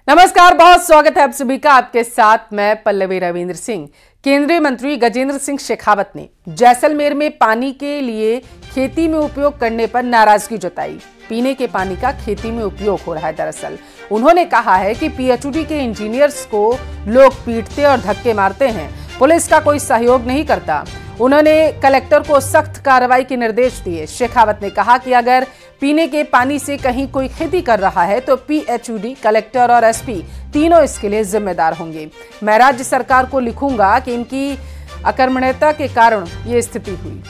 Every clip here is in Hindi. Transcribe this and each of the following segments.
नमस्कार, बहुत स्वागत है आप सभी का। आपके साथ मैं पल्लवी रविंद्र सिंह। केंद्रीय मंत्री गजेंद्र सिंह शेखावत ने जैसलमेर में पानी के लिए खेती में उपयोग करने पर नाराजगी जताई। पीने के पानी का खेती में उपयोग हो रहा है। दरअसल उन्होंने कहा है कि पीएचईडी के इंजीनियर्स को लोग पीटते और धक्के मारते हैं, पुलिस का कोई सहयोग नहीं करता। उन्होंने कलेक्टर को सख्त कार्रवाई के निर्देश दिए। शेखावत ने कहा कि अगर पीने के पानी से कहीं कोई खेती कर रहा है तो पीएचईडी, कलेक्टर और एसपी तीनों इसके लिए जिम्मेदार होंगे। मैं राज्य सरकार को लिखूंगा कि इनकी अकर्मण्यता के कारण ये स्थिति हुई।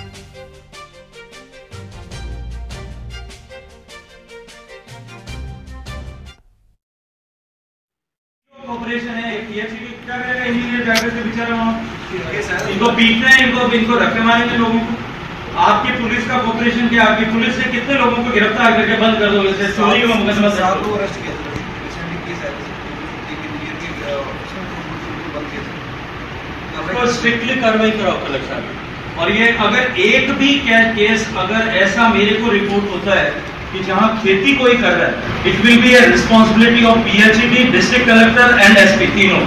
ऑपरेशन है, पीएचईडी क्या करेगा? इंजीनियर जाकर के बेचारा वहाँ इनको पीटना है, इनको धक्के मारेंगे लोगों को। आपकी पुलिस का ऑपरेशन क्या? आपकी पुलिस ने कितने लोगों को गिरफ्तार करके बंद कर दोगे? चोरी का मुकदमा तो स्ट्रिक्टली कार्रवाई कराओ कलेक्टर। और ये अगर एक भी केस अगर ऐसा मेरे को रिपोर्ट होता है कि जहां खेती कोई कर रहा है, it will be a responsibility of PHED, district collector and SP तीनों।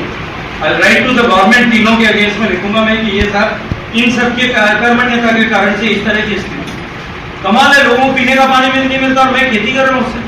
आई राइट टू द गवर्नमेंट, तीनों के अगेंस्ट में लिखूंगा मैं कि ये साहब इन सबके कर्मण्यता के कारण से इस तरह की स्थिति। कमाल है, लोगों को पीने का पानी नहीं मिलता और मैं खेती कर रहा हूं उससे।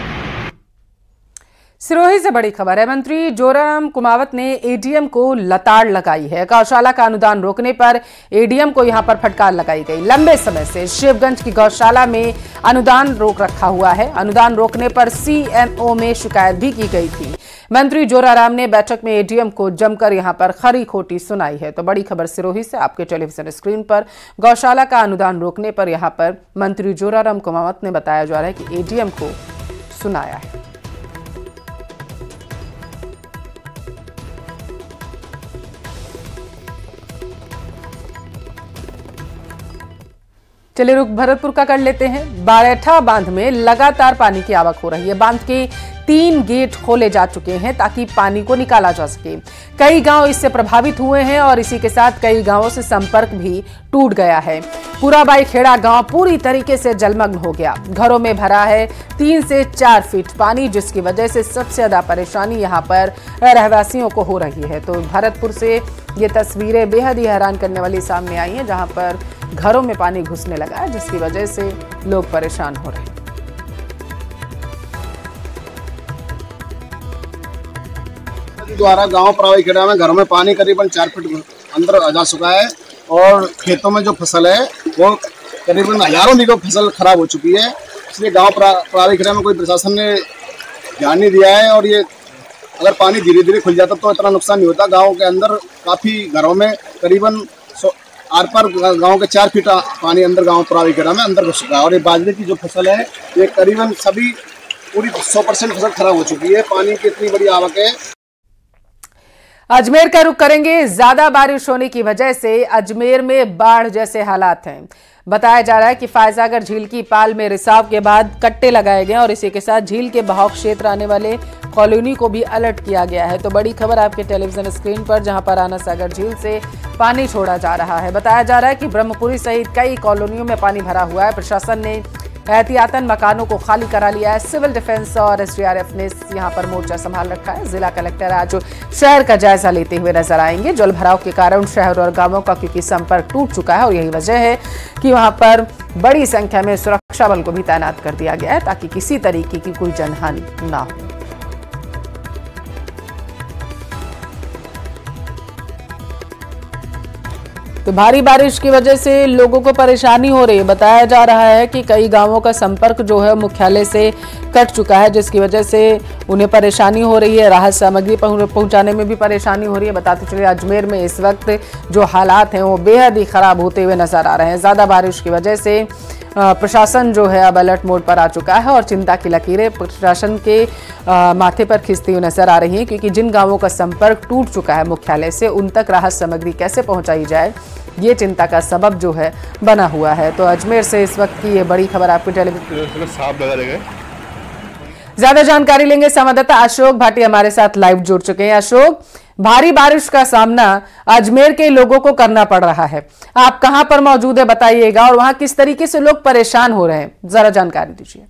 सिरोही से बड़ी खबर है। मंत्री जोराराम कुमावत ने एडीएम को लताड़ लगाई है। गौशाला का अनुदान रोकने पर एडीएम को यहां पर फटकार लगाई गई। लंबे समय से शिवगंज की गौशाला में अनुदान रोक रखा हुआ है। अनुदान रोकने पर सीएमओ में शिकायत भी की गई थी। मंत्री जोराराम ने बैठक में एडीएम को जमकर यहां पर खरी खोटी सुनाई है। तो बड़ी खबर सिरोही से आपके टेलीविजन स्क्रीन पर। गौशाला का अनुदान रोकने पर यहां पर मंत्री जोराराम कुमावत ने बताया जा रहा है कि एडीएम को सुनाया है। चलिए रुख भरतपुर का कर लेते हैं। बारेठा बांध में लगातार पानी की आवक हो रही है। बांध के 3 गेट खोले जा चुके हैं ताकि पानी को निकाला जा सके। कई गांव इससे प्रभावित हुए हैं और इसी के साथ कई गांवों से संपर्क भी टूट गया है। पुराबाई खेड़ा गांव पूरी तरीके से जलमग्न हो गया। घरों में भरा है 3 से 4 फीट पानी, जिसकी वजह से सबसे ज्यादा परेशानी यहां पर रहवासियों को हो रही है। तो भरतपुर से ये तस्वीरें बेहद ही हैरान करने वाली सामने आई हैं, जहां पर घरों में पानी घुसने लगा है, जिसकी वजह से लोग परेशान हो रहे हैं। द्वारा गांव पुराबाई खेड़ा में घरों में पानी करीबन 4 फीट अंदर जा चुका है और खेतों में जो फसल है वो करीबन हजारों बीघों फसल खराब हो चुकी है। इसलिए गांव पुराबाई खेड़ा में कोई प्रशासन ने ध्यान नहीं दिया है और ये अगर पानी धीरे धीरे खुल जाता तो इतना नुकसान नहीं होता। गांव के अंदर काफ़ी घरों में करीबन आर पार गाँव के 4 फीट पानी अंदर गाँव पुराबाई खेड़ा में अंदर घुस चुका है। और ये बाजरे की जो फसल है ये करीबन सभी पूरी 100% फसल खराब हो चुकी है। पानी की इतनी बड़ी आवक है। अजमेर का रुख करेंगे। ज्यादा बारिश होने की वजह से अजमेर में बाढ़ जैसे हालात हैं। बताया जा रहा है कि फायसागर झील की पाल में रिसाव के बाद कट्टे लगाए गए और इसी के साथ झील के बहाव क्षेत्र आने वाले कॉलोनी को भी अलर्ट किया गया है। तो बड़ी खबर आपके टेलीविजन स्क्रीन पर, जहां पर आना सागर झील से पानी छोड़ा जा रहा है। बताया जा रहा है कि ब्रह्मपुरी सहित कई कॉलोनियों में पानी भरा हुआ है। प्रशासन ने एहतियातन मकानों को खाली करा लिया है। सिविल डिफेंस और एसडीआरएफ ने यहां पर मोर्चा संभाल रखा है। जिला कलेक्टर आज शहर का जायजा लेते हुए नजर आएंगे। जल भराव के कारण शहर और गांवों का क्योंकि संपर्क टूट चुका है और यही वजह है कि वहां पर बड़ी संख्या में सुरक्षा बल को भी तैनात कर दिया गया है ताकि किसी तरीके की कोई जनहानि ना हो। तो भारी बारिश की वजह से लोगों को परेशानी हो रही है। बताया जा रहा है कि कई गांवों का संपर्क जो है मुख्यालय से कट चुका है, जिसकी वजह से उन्हें परेशानी हो रही है। राहत सामग्री पहुंचाने में भी परेशानी हो रही है। बताते चलिए अजमेर में इस वक्त जो हालात हैं वो बेहद ही खराब होते हुए नजर आ रहे हैं। ज्यादा बारिश की वजह से प्रशासन जो है अब अलर्ट मोड पर आ चुका है और चिंता की लकीरें प्रशासन के माथे पर खिंचती हुई नजर आ रही हैं, क्योंकि जिन गांवों का संपर्क टूट चुका है मुख्यालय से, उन तक राहत सामग्री कैसे पहुंचाई जाए, ये चिंता का सबब जो है बना हुआ है। तो अजमेर से इस वक्त की ये बड़ी खबर आपको टेलीविजन। ज्यादा जानकारी लेंगे संवाददाता अशोक भाटी हमारे साथ लाइव जुड़ चुके हैं। अशोक, भारी बारिश का सामना अजमेर के लोगों को करना पड़ रहा है, आप कहां पर मौजूद है बताइएगा, और वहां किस तरीके से लोग परेशान हो रहे हैं, जरा जानकारी दीजिए।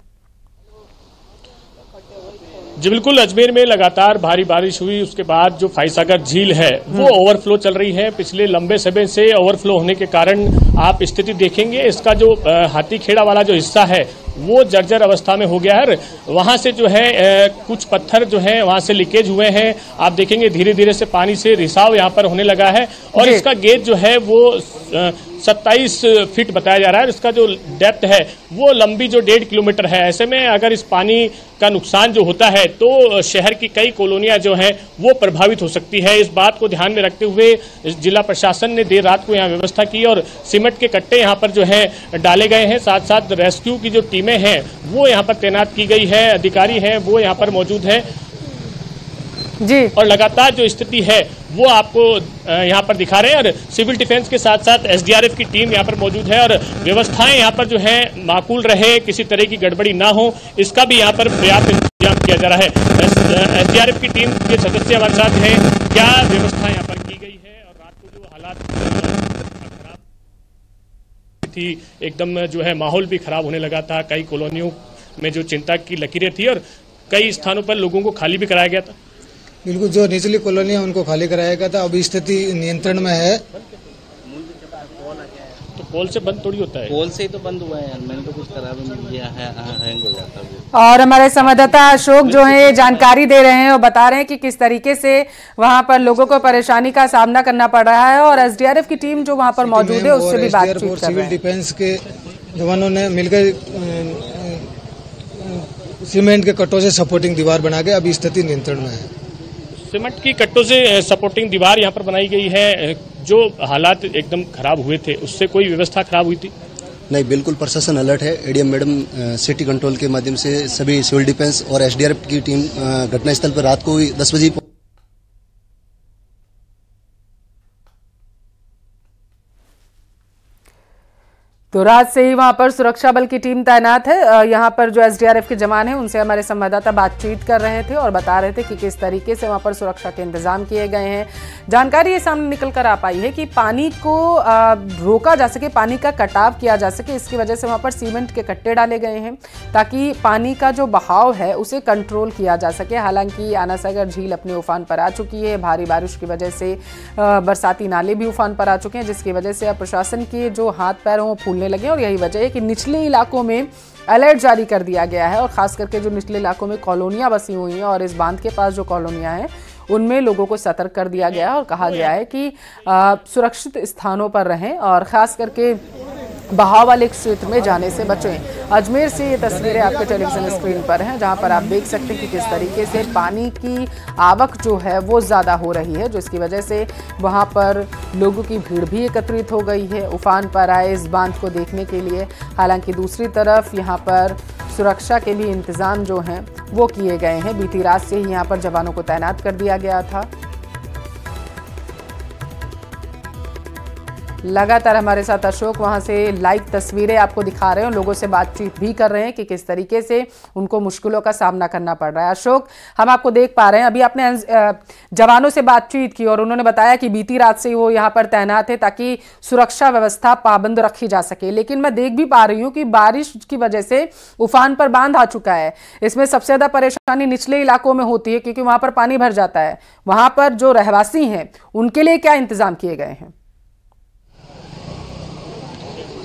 जी बिल्कुल, अजमेर में लगातार भारी बारिश हुई, उसके बाद जो फाइसागर झील है वो ओवरफ्लो चल रही है। पिछले लंबे समय से ओवरफ्लो होने के कारण आप स्थिति देखेंगे, इसका जो हाथीखेड़ा वाला जो हिस्सा है वो जर्जर अवस्था में हो गया है। वहां से जो है कुछ पत्थर जो है वहां से लीकेज हुए हैं। आप देखेंगे धीरे धीरे से पानी से रिसाव यहाँ पर होने लगा है और इसका गेज जो है वो 27 फीट बताया जा रहा है। इसका जो डेप्थ है वो लंबी जो 1.5 किलोमीटर है। ऐसे में अगर इस पानी का नुकसान जो होता है तो शहर की कई कॉलोनियां जो हैं वो प्रभावित हो सकती है। इस बात को ध्यान में रखते हुए जिला प्रशासन ने देर रात को यहाँ व्यवस्था की और सीमेंट के कट्टे यहाँ पर जो है डाले गए हैं। साथ साथ रेस्क्यू की जो टीमें हैं वो यहाँ पर तैनात की गई है, अधिकारी हैं वो यहाँ पर मौजूद है जी। और लगातार जो स्थिति है वो आपको यहाँ पर दिखा रहे हैं और सिविल डिफेंस के साथ साथ एसडीआरएफ की टीम यहाँ पर मौजूद है और व्यवस्थाएं यहाँ पर जो है माकूल रहे, किसी तरह की गड़बड़ी ना हो, इसका भी यहाँ पर पर्याप्त इंतजाम किया जा रहा है। एसडीआरएफ की टीम के सदस्य हमारे साथ हैं। क्या व्यवस्था यहाँ पर की गई है और रात को जो हालात खराब थी, एकदम जो है माहौल भी खराब होने लगा था, कई कॉलोनियों में जो चिंता की लकीरें थी और कई स्थानों पर लोगों को खाली भी कराया गया था। बिल्कुल, जो निचली कॉलोनी है उनको खाली कराया गया था। अभी स्थिति नियंत्रण में है। तो पोल से बंद थोड़ी होता है, पोल से ही तो बंद हुआ है यार, मैंने तो कुछ करा भी नहीं किया है, हैंग हो जाता है। और हमारे संवाददाता अशोक जो है जानकारी दे रहे हैं और बता रहे हैं कि किस तरीके से वहां पर लोगों को परेशानी का सामना करना पड़ रहा है और एसडीआरएफ की टीम जो वहां पर मौजूद है उससे भी बातचीत कर रहे हैं। सिविल डिफेंस के जवानों ने मिलकर सीमेंट के कट्टों से सपोर्टिंग दीवार बना के अभी स्थिति नियंत्रण में है। सीमेंट की कट्टों से सपोर्टिंग दीवार यहाँ पर बनाई गई है। जो हालात एकदम खराब हुए थे उससे कोई व्यवस्था खराब हुई थी? नहीं, बिल्कुल प्रशासन अलर्ट है। एडीएम मैडम सिटी कंट्रोल के माध्यम से सभी सिविल डिफेंस और एसडीआरएफ की टीम घटनास्थल पर रात को 10 बजे तो रात से ही वहां पर सुरक्षा बल की टीम तैनात है। यहां पर जो एसडीआरएफ के जवान हैं उनसे हमारे संवाददाता बातचीत कर रहे थे और बता रहे थे कि किस तरीके से वहां पर सुरक्षा के इंतजाम किए गए हैं। जानकारी ये सामने निकल कर आ पाई है कि पानी को रोका जा सके, पानी का कटाव किया जा सके, इसकी वजह से वहां पर सीमेंट के कट्टे डाले गए हैं ताकि पानी का जो बहाव है उसे कंट्रोल किया जा सके। हालांकि आना सागर झील अपने उफान पर आ चुकी है। भारी बारिश की वजह से बरसाती नाले भी उफान पर आ चुके हैं, जिसकी वजह से अब प्रशासन के जो हाथ पैर वो फूलने लगे और यही वजह है कि निचले इलाकों में अलर्ट जारी कर दिया गया है और खास करके जो निचले इलाकों में कॉलोनियां बसी हुई हैं और इस बांध के पास जो कॉलोनियां हैं उनमें लोगों को सतर्क कर दिया गया है और कहा गया है कि सुरक्षित स्थानों पर रहें और खास करके बहाव वाले क्षेत्र में जाने से बचें। अजमेर से ये तस्वीरें आपके टेलीविजन स्क्रीन पर हैं जहां पर आप देख सकते हैं कि किस तरीके से पानी की आवक जो है वो ज़्यादा हो रही है, जिसकी वजह से वहां पर लोगों की भीड़ भी एकत्रित हो गई है उफान पर आए इस बांध को देखने के लिए। हालांकि दूसरी तरफ यहाँ पर सुरक्षा के लिए इंतज़ाम जो हैं वो किए गए हैं। बीती रात से ही यहाँ पर जवानों को तैनात कर दिया गया था। लगातार हमारे साथ अशोक वहां से लाइव तस्वीरें आपको दिखा रहे हैं, लोगों से बातचीत भी कर रहे हैं कि किस तरीके से उनको मुश्किलों का सामना करना पड़ रहा है। अशोक, हम आपको देख पा रहे हैं, अभी आपने जवानों से बातचीत की और उन्होंने बताया कि बीती रात से वो यहाँ पर तैनात है ताकि सुरक्षा व्यवस्था पाबंद रखी जा सके, लेकिन मैं देख भी पा रही हूँ कि बारिश की वजह से उफान पर बांध आ चुका है। इसमें सबसे ज्यादा परेशानी निचले इलाकों में होती है क्योंकि वहां पर पानी भर जाता है। वहां पर जो रहवासी हैं उनके लिए क्या इंतजाम किए गए हैं?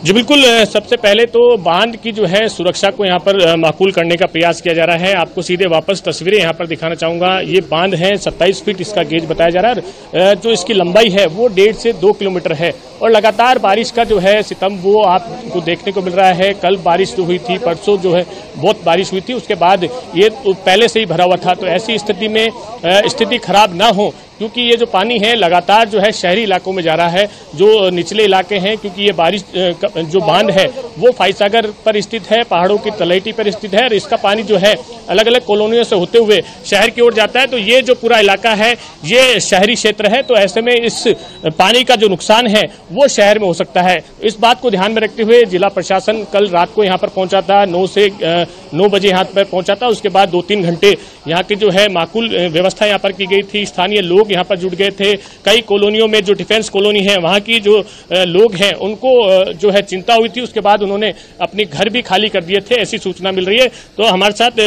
जी बिल्कुल, सबसे पहले तो बांध की जो है सुरक्षा को यहाँ पर माकूल करने का प्रयास किया जा रहा है। आपको सीधे वापस तस्वीरें यहाँ पर दिखाना चाहूँगा। ये बांध है, 27 फीट इसका गेज बताया जा रहा है। जो इसकी लंबाई है वो 1.5 से 2 किलोमीटर है और लगातार बारिश का जो है सितम वो आपको देखने को मिल रहा है। कल बारिश जो हुई थी, परसों जो है बहुत बारिश हुई थी, उसके बाद ये पहले से ही भरा हुआ था। तो ऐसी स्थिति में स्थिति खराब ना हो क्योंकि ये जो पानी है लगातार जो है शहरी इलाकों में जा रहा है, जो निचले इलाके हैं, क्योंकि ये बारिश जो बांध है वो फाइसागर पर स्थित है, पहाड़ों की तलहटी पर स्थित है और इसका पानी जो है अलग अलग कॉलोनियों से होते हुए शहर की ओर जाता है। तो ये जो पूरा इलाका है ये शहरी क्षेत्र है, तो ऐसे में इस पानी का जो नुकसान है वो शहर में हो सकता है। इस बात को ध्यान में रखते हुए जिला प्रशासन कल रात को यहाँ पर पहुंचा था, 9 बजे यहाँ पर पहुंचा था। उसके बाद 2-3 घंटे यहाँ की जो है माकूल व्यवस्था यहाँ पर की गई थी। स्थानीय लोग यहाँ पर जुट गए थे। कई कॉलोनियों में जो डिफेंस कॉलोनी है वहाँ की जो लोग हैं उनको जो है चिंता हुई थी, उसके बाद उन्होंने अपने घर भी खाली कर दिए थे, ऐसी सूचना मिल रही है। तो हमारे साथ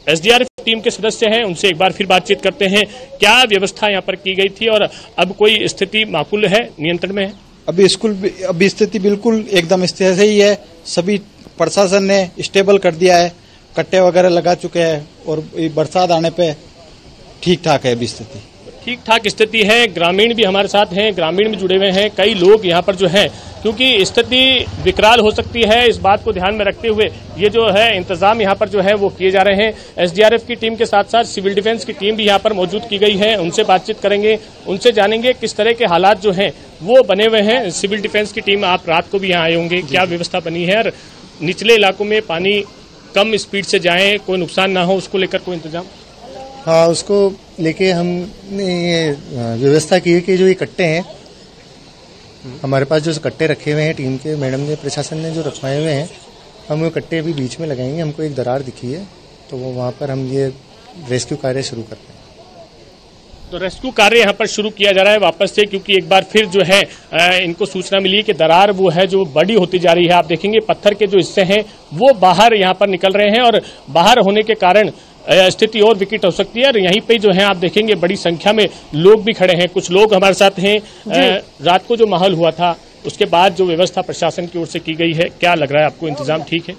एसडीआरएफ टीम के सदस्य हैं, उनसे एक बार फिर बातचीत करते हैं। क्या व्यवस्था यहाँ पर की गई थी और अब कोई स्थिति माकूल है, नियंत्रण में है? अभी स्थिति बिल्कुल एकदम स्थिर ही है। सभी प्रशासन ने स्टेबल कर दिया है, कट्टे वगैरह लगा चुके हैं और बरसात आने पे ठीक ठाक है अभी स्थिति। ठीक ठाक स्थिति है। ग्रामीण भी हमारे साथ हैं, ग्रामीण भी जुड़े हुए हैं। कई लोग यहाँ पर जो है, क्योंकि स्थिति विकराल हो सकती है, इस बात को ध्यान में रखते हुए ये जो है इंतजाम यहाँ पर जो है वो किए जा रहे हैं। एसडीआरएफ की टीम के साथ साथ सिविल डिफेंस की टीम भी यहाँ पर मौजूद की गई है। उनसे बातचीत करेंगे, उनसे जानेंगे किस तरह के हालात जो हैं वो बने हुए हैं। सिविल डिफेंस की टीम, आप रात को भी यहाँ आए होंगे, क्या व्यवस्था बनी है और निचले इलाकों में पानी कम स्पीड से जाए, कोई नुकसान ना हो, उसको लेकर कोई इंतजाम? हाँ, उसको लेके हमने ये व्यवस्था की है कि जो ये कट्टे हैं, हमारे पास जो कट्टे रखे हुए हैं टीम के, मैडम ने, प्रशासन ने जो रखवाए हुए हैं, हम वो कट्टे अभी बीच में लगाएंगे। हमको एक दरार दिखी है तो वो वहाँ पर हम ये रेस्क्यू कार्य शुरू करते हैं। तो रेस्क्यू कार्य यहाँ पर शुरू किया जा रहा है वापस से, क्योंकि एक बार फिर जो है इनको सूचना मिली है कि दरार वो है जो बड़ी होती जा रही है। आप देखेंगे पत्थर के जो हिस्से हैं वो बाहर यहाँ पर निकल रहे हैं और बाहर होने के कारण स्थिति और विकट हो सकती है। और यहीं पे जो है आप देखेंगे बड़ी संख्या में लोग भी खड़े हैं, कुछ लोग हमारे साथ हैं। रात को जो माहौल हुआ था उसके बाद जो व्यवस्था प्रशासन की ओर से की गई है, क्या लग रहा है आपको, इंतजाम ठीक है?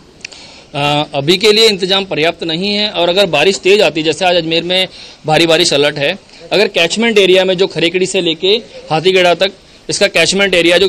अभी के लिए इंतजाम पर्याप्त नहीं है और अगर बारिश तेज आती है, जैसे आज अजमेर में भारी बारिश अलर्ट है, अगर कैचमेंट एरिया में जो खरेकड़ी से लेके हाथीगढ़ा तक इसका कैचमेंट एरिया जो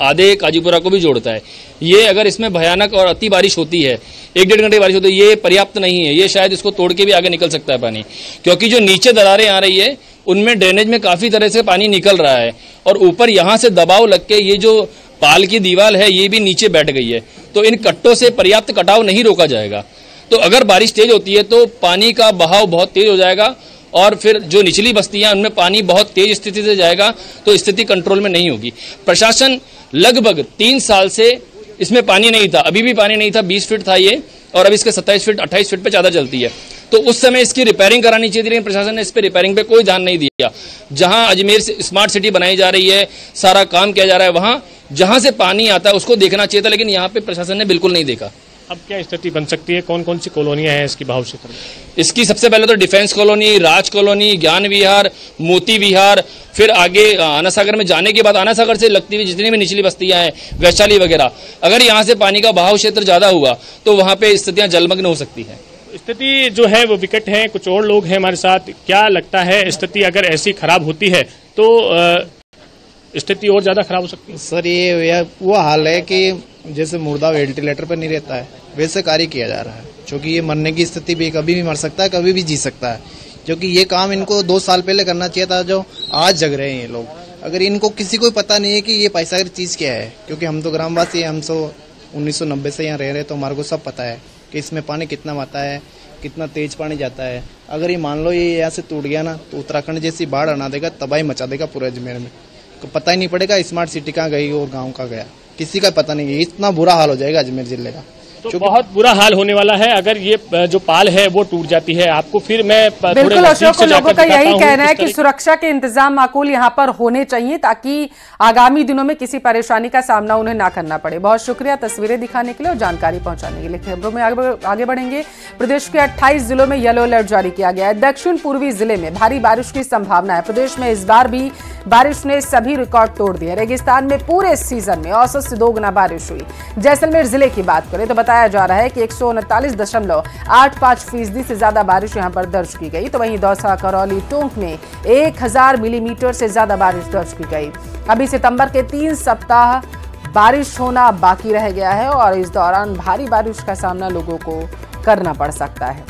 आधे काजीपुरा को भी जोड़ता है, ये अगर इसमें भयानक और अति बारिश होती है, 1-1.5 घंटे बारिश होती है, ये पर्याप्त नहीं है। ये शायद इसको तोड़ के भी आगे निकल सकता है पानी, क्योंकि जो नीचे दरारें आ रही है उनमें ड्रेनेज में काफी तरह से पानी निकल रहा है और ऊपर यहाँ से दबाव लग के ये जो पाल की दीवार है ये भी नीचे बैठ गई है। तो इन कट्टों से पर्याप्त कटाव नहीं रोका जाएगा। तो अगर बारिश तेज होती है तो पानी का बहाव बहुत तेज हो जाएगा और फिर जो निचली बस्तियां उनमें पानी बहुत तेज स्थिति से जाएगा, तो स्थिति कंट्रोल में नहीं होगी। प्रशासन लगभग 3 साल से इसमें पानी नहीं था, अभी भी पानी नहीं था, 20 फीट था ये, और अब इसके 27 फीट 28 फीट पे चादर चलती है। तो उस समय इसकी रिपेयरिंग करानी चाहिए थी, लेकिन प्रशासन ने इस पे रिपेयरिंग पे कोई ध्यान नहीं दिया। जहां अजमेर से स्मार्ट सिटी बनाई जा रही है, सारा काम किया जा रहा है, वहां जहां से पानी आता है उसको देखना चाहिए था, लेकिन यहाँ पे प्रशासन ने बिल्कुल नहीं देखा। अब क्या स्थिति बन सकती है? कौन कौन सी कॉलोनियां हैं इसकी बहाव क्षेत्र में? इसकी सबसे पहले तो डिफेंस कॉलोनी, राज कॉलोनी, ज्ञान विहार, मोती विहार, फिर आगे आना सागर में जाने के बाद आना सागर से लगती हुई जितनी भी निचली बस्तियां हैं, वैशाली वगैरह, अगर यहाँ से पानी का बहाव क्षेत्र ज्यादा हुआ तो वहां पे स्थितियां जलमग्न हो सकती है। स्थिति जो है वो विकट है। कुछ और लोग हैं हमारे साथ, क्या लगता है स्थिति अगर ऐसी खराब होती है तो स्थिति और ज्यादा खराब हो सकती है? सर, ये वो हाल है कि जैसे मुर्दा वेंटिलेटर पर नहीं रहता है वैसे कार्य किया जा रहा है, क्योंकि ये मरने की स्थिति भी, कभी भी मर सकता है, कभी भी जी सकता है। क्योंकि ये काम इनको 2 साल पहले करना चाहिए था, जो आज जग रहे हैं ये लोग। अगर इनको किसी को पता नहीं है कि ये पैसा की चीज़ क्या है, क्योंकि हम तो ग्रामवासी, हम 1990 से यहाँ रह रहे, तो हमारे को सब पता है कि इसमें पानी कितना आता है, कितना तेज पानी जाता है। अगर ये मान लो ये यहाँ से टूट गया ना, तो उत्तराखंड जैसी बाढ़ आना देगा, तबाही मचा देगा पूरे अजमेर में। तो पता ही नहीं पड़ेगा स्मार्ट सिटी कहाँ गई और गाँव कहाँ गया, किसी का पता नहीं है। इतना बुरा हाल हो जाएगा अजमेर जिले का, तो बहुत बुरा हाल होने वाला है अगर ये जो पाल है वो टूट जाती है। आपको फिर मैं बिल्कुल अशोक को लोगों का यही कहना है कि सुरक्षा के इंतजाम माकूल यहाँ पर होने चाहिए ताकि आगामी दिनों में किसी परेशानी का सामना उन्हें ना करना पड़े। बहुत शुक्रिया तस्वीरें दिखाने के लिए और जानकारी पहुंचाने के लिए। खबरों में आगे बढ़ेंगे। प्रदेश के 28 जिलों में येलो अलर्ट जारी किया गया है। दक्षिण पूर्वी जिले में भारी बारिश की संभावना है। प्रदेश में इस बार भी बारिश ने सभी रिकॉर्ड तोड़ दिए। रेगिस्तान में पूरे सीजन में औसत से 2 गुना बारिश हुई। जैसलमेर जिले की बात करें तो बताया जा रहा है कि 139.85% से ज्यादा बारिश यहां पर दर्ज की गई। तो वहीं दौसा, करौली, टोंक में 1000 मिलीमीटर से ज्यादा बारिश दर्ज की गई। अभी सितंबर के 3 सप्ताह बारिश होना बाकी रह गया है और इस दौरान भारी बारिश का सामना लोगों को करना पड़ सकता है।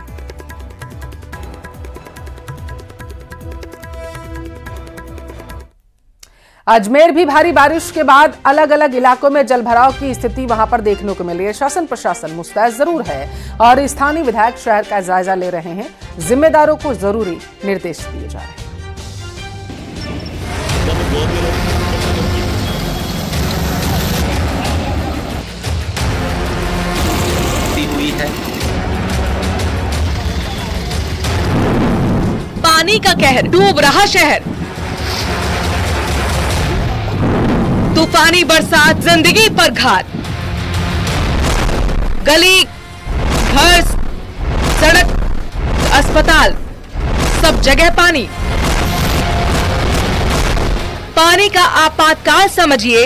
अजमेर भी भारी बारिश के बाद अलग अलग इलाकों में जलभराव की स्थिति वहां पर देखने को मिल रही है। शासन प्रशासन मुस्तैद जरूर है और स्थानीय विधायक शहर का जायजा ले रहे हैं। जिम्मेदारों को जरूरी निर्देश दिए जा रहे हैं। हुई है पानी का कहर, डूब रहा शहर। तूफानी बरसात, जिंदगी पर घात। गली, घर, सड़क अस्पताल, सब जगह पानी। पानी का आपातकाल समझिए।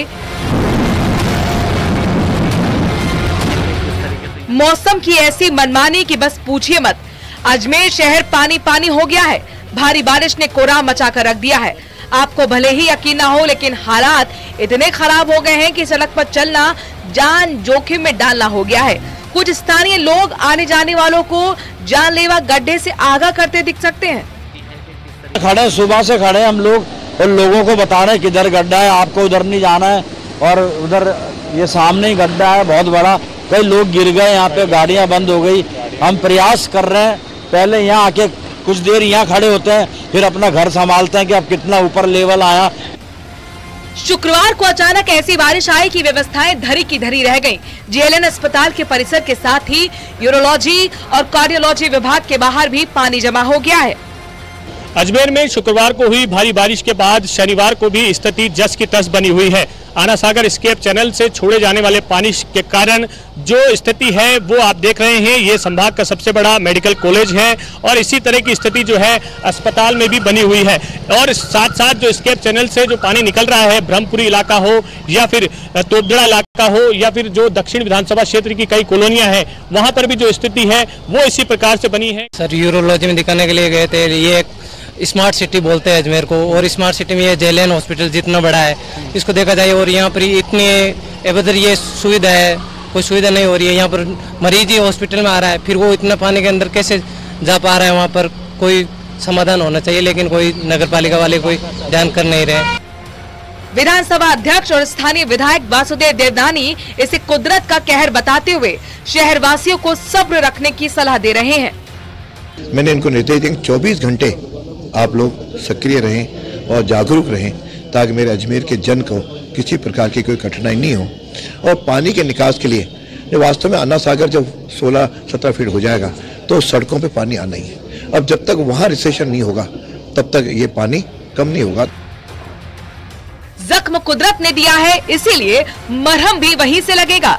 मौसम की ऐसी मनमानी कि बस पूछिए मत। अजमेर शहर पानी पानी हो गया है। भारी बारिश ने कोहराम मचाकर रख दिया है। आपको भले ही यकीन ना हो, लेकिन हालात इतने खराब हो गए हैं कि सड़क पर चलना जान जोखिम में डालना हो गया है। कुछ स्थानीय लोग आने जाने वालों को जानलेवा गड्ढे से आगाह करते दिख सकते हैं। खड़े सुबह से खड़े हम लोग और लोगों को बता रहे हैं किधर गड्ढा है, आपको उधर नहीं जाना है, और उधर ये सामने ही गड्ढा है बहुत बड़ा। कई लोग गिर गए, यहाँ पे गाड़ियाँ बंद हो गई। हम प्रयास कर रहे हैं, पहले यहाँ आके कुछ देर यहाँ खड़े होते हैं, फिर अपना घर संभालते हैं कि अब कितना ऊपर लेवल आया। शुक्रवार को अचानक ऐसी बारिश आई कि व्यवस्थाएं धरी की धरी रह गईं। जेएलएन अस्पताल के परिसर के साथ ही यूरोलॉजी और कार्डियोलॉजी विभाग के बाहर भी पानी जमा हो गया है। अजमेर में शुक्रवार को हुई भारी बारिश के बाद शनिवार को भी स्थिति जस की तस बनी हुई है। आना सागर स्केप चैनल से छोड़े जाने वाले पानी के कारण जो स्थिति है वो आप देख रहे हैं। ये संभाग का सबसे बड़ा मेडिकल कॉलेज है और इसी तरह की स्थिति जो है अस्पताल में भी बनी हुई है। और साथ साथ जो स्केप चैनल से जो पानी निकल रहा है, ब्रह्मपुरी इलाका हो या फिर तोपदड़ा इलाका हो या फिर जो दक्षिण विधानसभा क्षेत्र की कई कॉलोनियां हैं, वहां पर भी जो स्थिति है वो इसी प्रकार से बनी है। सर यूरोलॉजी में दिखाने के लिए गए थे। ये स्मार्ट सिटी बोलते हैं अजमेर को, और स्मार्ट सिटी में ये जेएलएन हॉस्पिटल जितना बड़ा है इसको देखा जाए, और यहाँ पर इतनी इधर ये सुविधा है, कोई सुविधा नहीं हो रही है। यहाँ पर मरीज ही हॉस्पिटल में आ रहा है, फिर वो इतना पानी के अंदर कैसे जा पा रहा है। वहाँ पर कोई समाधान होना चाहिए, लेकिन कोई नगर पालिका वाले कोई ध्यान कर नहीं रहे। विधानसभा अध्यक्ष और स्थानीय विधायक वासुदेव देवनानी इसे कुदरत का कहर बताते हुए शहर वासियों को सब्र रखने की सलाह दे रहे हैं। मैंने इनको निर्देश दिए 24 घंटे आप लोग सक्रिय रहें और जागरूक रहें, ताकि मेरे अजमेर के जन को किसी प्रकार की कोई कठिनाई नहीं हो। और पानी के निकास के लिए वास्तव में अन्ना सागर जब 16-17 फीट हो जाएगा तो सड़कों पे पानी आना ही है। अब जब तक वहाँ रिसेशन नहीं होगा तब तक ये पानी कम नहीं होगा। जख्म कुदरत ने दिया है, इसीलिए मरहम भी वहीं से लगेगा।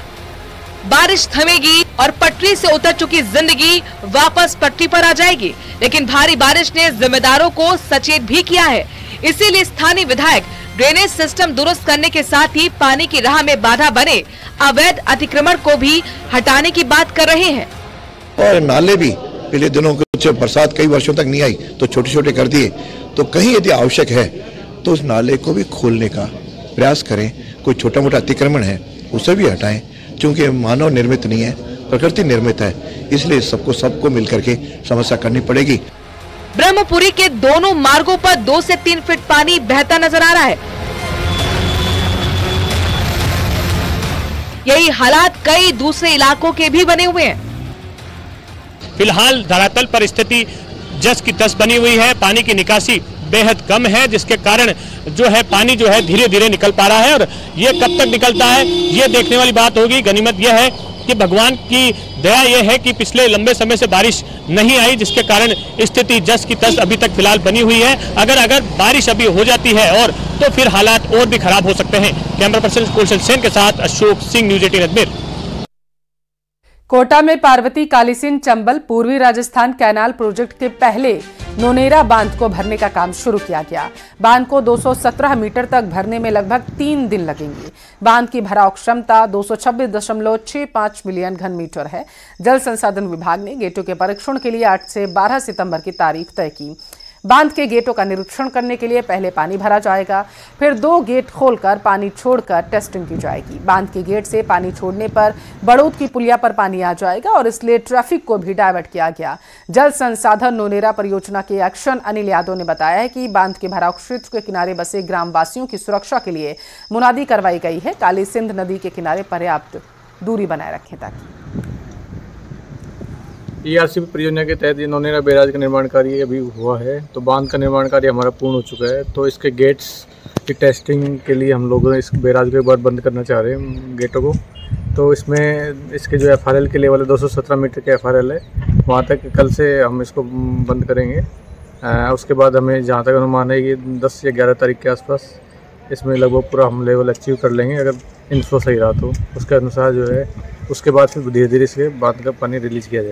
बारिश थमेगी और पटरी से उतर चुकी जिंदगी वापस पटरी पर आ जाएगी। लेकिन भारी बारिश ने जिम्मेदारों को सचेत भी किया है। इसीलिए स्थानीय विधायक ड्रेनेज सिस्टम दुरुस्त करने के साथ ही पानी की राह में बाधा बने अवैध अतिक्रमण को भी हटाने की बात कर रहे हैं। और नाले भी पिछले दिनों कुछ बरसात कई वर्षों तक नहीं आई तो छोटे छोटे कर दिए, तो कहीं यदि आवश्यक है तो उस नाले को भी खोलने का प्रयास करें। कोई छोटा मोटा अतिक्रमण है उसे भी हटाएं, क्योंकि मानव निर्मित नहीं है, प्रकृति निर्मित है। इसलिए सबको मिलकर के समस्या करनी पड़ेगी। ब्रह्मपुरी के दोनों मार्गों पर 2 से 3 फीट पानी बहता नजर आ रहा है। यही हालात कई दूसरे इलाकों के भी बने हुए हैं। फिलहाल धरातल पर स्थिति जस की तस बनी हुई है। पानी की निकासी बेहद कम है, जिसके कारण जो है पानी जो है धीरे धीरे निकल पा रहा है, और ये कब तक निकलता है ये देखने वाली बात होगी। गनीमत यह है कि भगवान की दया यह है कि पिछले लंबे समय से बारिश नहीं आई, जिसके कारण स्थिति जस की तस अभी तक फिलहाल बनी हुई है। अगर बारिश अभी हो जाती है और तो फिर हालात और भी खराब हो सकते हैं। कैमरा पर्सन कुलशन सेन के साथ अशोक सिंह, न्यूज़ 18 अजमेर। कोटा में पार्वती कालीसिंध चंबल पूर्वी राजस्थान कैनाल प्रोजेक्ट के पहले नोनेरा बांध को भरने का काम शुरू किया गया। बांध को 217 मीटर तक भरने में लगभग 3 दिन लगेंगे। बांध की भराव क्षमता 226.65 मिलियन घन मीटर है। जल संसाधन विभाग ने गेटों के परीक्षण के लिए 8 से 12 सितंबर की तारीख तय की। बांध के गेटों का निरीक्षण करने के लिए पहले पानी भरा जाएगा, फिर 2 गेट खोलकर पानी छोड़कर टेस्टिंग की जाएगी। बांध के गेट से पानी छोड़ने पर बड़ौद की पुलिया पर पानी आ जाएगा और इसलिए ट्रैफिक को भी डायवर्ट किया गया। जल संसाधन नोनेरा परियोजना के एक्शन अनिल यादव ने बताया है कि बांध के भराव क्षेत्र के किनारे बसे ग्रामवासियों की सुरक्षा के लिए मुनादी करवाई गई है। कालीसिंध नदी के किनारे पर्याप्त दूरी बनाए रखें ताकि ERCP परियोजना के तहत ये नोनेरा बैराज का निर्माण कार्य अभी हुआ है, तो बांध का निर्माण कार्य हमारा पूर्ण हो चुका है। तो इसके गेट्स की टेस्टिंग के लिए हम लोग इस बैराज को एक बार बंद करना चाह रहे हैं गेटों को। तो इसमें इसके जो FRL के लेवल है 217 मीटर के FRL है, वहाँ तक कल से हम इसको बंद करेंगे। उसके बाद हमें जहाँ तक अनुमान है कि 10 या 11 तारीख के आसपास इसमें लगभग पूरा हम लेवल अचीव कर लेंगे, अगर इनफ्लो सही रहा तो उसके अनुसार जो है उसके बाद फिर धीरे धीरे इसके बांध का पानी रिलीज किया जाए।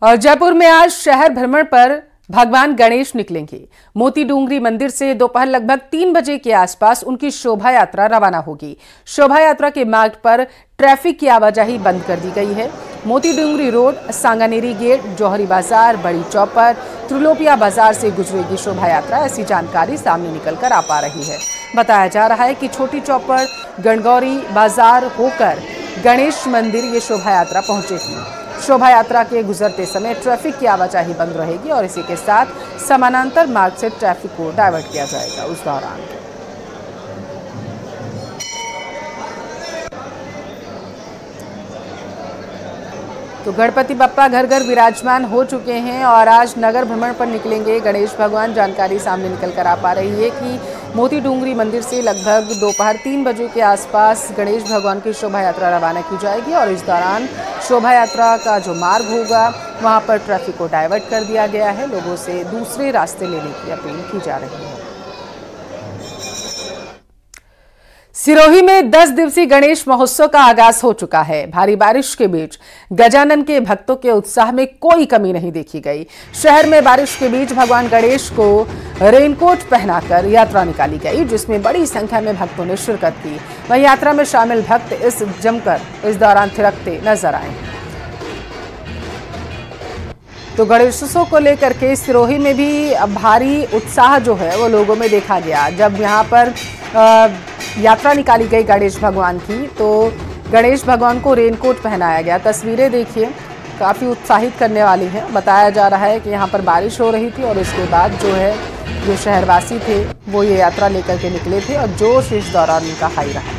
और जयपुर में आज शहर भ्रमण पर भगवान गणेश निकलेंगे। मोती डूंगरी मंदिर से दोपहर लगभग 3 बजे के आसपास उनकी शोभा यात्रा रवाना होगी। शोभा यात्रा के मार्ग पर ट्रैफिक की आवाजाही बंद कर दी गई है। मोती डूंगरी रोड, सांगानेरी गेट, जौहरी बाजार, बड़ी चौपर, त्रिलोपिया बाजार से गुजरेगी शोभा यात्रा, ऐसी जानकारी सामने निकलकर आ पा रही है। बताया जा रहा है कि छोटी चौपर, गणगौरी बाजार होकर गणेश मंदिर ये शोभा यात्रा पहुंचेगी। शोभा यात्रा के गुजरते समय ट्रैफिक की आवाजाही बंद रहेगी और इसी के साथ समानांतर मार्ग से ट्रैफिक को डाइवर्ट किया जाएगा। उस दौरान तो गणपति बप्पा घर घर विराजमान हो चुके हैं और आज नगर भ्रमण पर निकलेंगे गणेश भगवान। जानकारी सामने निकलकर आ पा रही है कि मोती डूंगरी मंदिर से लगभग दोपहर 3 बजे के आसपास गणेश भगवान की शोभा यात्रा रवाना की जाएगी और इस दौरान शोभा यात्रा का जो मार्ग होगा वहां पर ट्रैफिक को डाइवर्ट कर दिया गया है। लोगों से दूसरे रास्ते लेने की अपील की जा रही है। सिरोही में 10 दिवसीय गणेश महोत्सव का आगाज हो चुका है। भारी बारिश के बीच गजानन के भक्तों के उत्साह में कोई कमी नहीं देखी गई। शहर में बारिश के बीच भगवान गणेश को रेनकोट पहनाकर यात्रा निकाली गई, जिसमें बड़ी संख्या में भक्तों ने शिरकत की। वहीं यात्रा में शामिल भक्त इस दौरान थिरकते नजर आए। तो गणेशोत्सव को लेकर के सिरोही में भी भारी उत्साह जो है वो लोगों में देखा गया। जब यहाँ पर यात्रा निकाली गई गणेश भगवान की तो गणेश भगवान को रेनकोट पहनाया गया। तस्वीरें देखिए, काफ़ी उत्साहित करने वाली हैं। बताया जा रहा है कि यहाँ पर बारिश हो रही थी और इसके बाद जो शहरवासी थे वो ये यात्रा लेकर के निकले थे और जोश इस दौरान उनका हाई रहा।